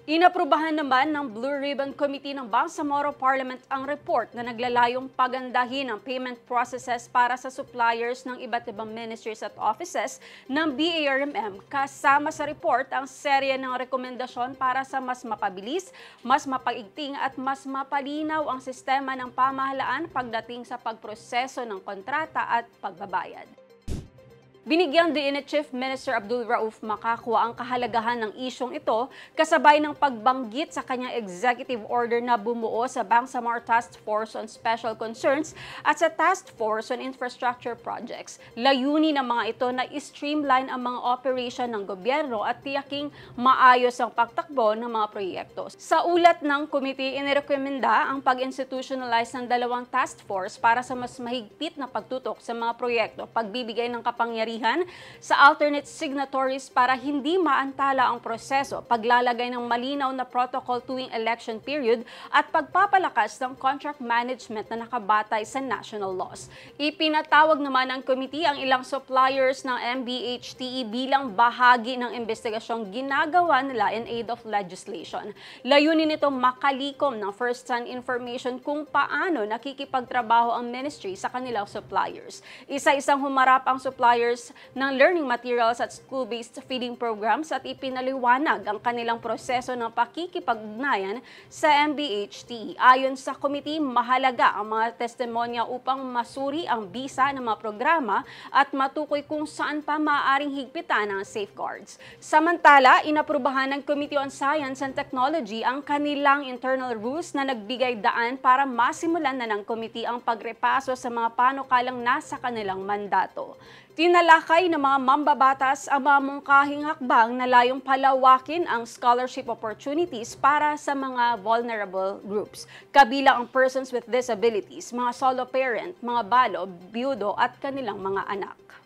Inaprubahan naman ng Blue Ribbon Committee ng Bangsamoro Parliament ang report na naglalayong pagandahin ang payment processes para sa suppliers ng iba't ibang ministries at offices ng BARMM. Kasama sa report ang serye ng rekomendasyon para sa mas mapabilis, mas mapaigting at mas mapalinaw ang sistema ng pamahalaan pagdating sa pagproseso ng kontrata at pagbabayad. Binigyang diin ni Chief Minister Abdul Rauf Makakwa ang kahalagahan ng isyong ito kasabay ng pagbanggit sa kanyang executive order na bumuo sa Bangsamoro Task Force on Special Concerns at sa Task Force on Infrastructure Projects. Layunin ng mga ito na i-streamline ang mga operation ng gobyerno at tiyaking maayos ang pagtakbo ng mga proyekto. Sa ulat ng committee, inirekomenda ang pag-institutionalize ng dalawang task force para sa mas mahigpit na pagtutok sa mga proyekto, pagbibigay ng kapangyarihan sa alternate signatories para hindi maantala ang proseso, paglalagay ng malinaw na protocol tuwing election period at pagpapalakas ng contract management na nakabatay sa national laws. Ipinatawag naman ng committee ang ilang suppliers ng MBHTE bilang bahagi ng investigasyong ginagawa nila in aid of legislation. Layunin nito makalikom ng first-hand information kung paano nakikipagtrabaho ang ministry sa kanilang suppliers. Isa-isang humarap ang suppliers ng learning materials at school-based feeding programs at ipinaliwanag ang kanilang proseso ng pakikipag-ugnayan sa MBHTE. Ayon sa committee, mahalaga ang mga testimonya upang masuri ang bisa ng mga programa at matukoy kung saan pa maaaring higpitan ang safeguards. Samantala, inaprubahan ng Committee on Science and Technology ang kanilang internal rules na nagbigay daan para masimulan na ng committee ang pagrepaso sa mga panukalang nasa kanilang mandato. Tinalakay ng mga mambabatas ang mga mungkahing hakbang na layong palawakin ang scholarship opportunities para sa mga vulnerable groups, kabilang ang persons with disabilities, mga solo parent, mga balo, biyudo at kanilang mga anak.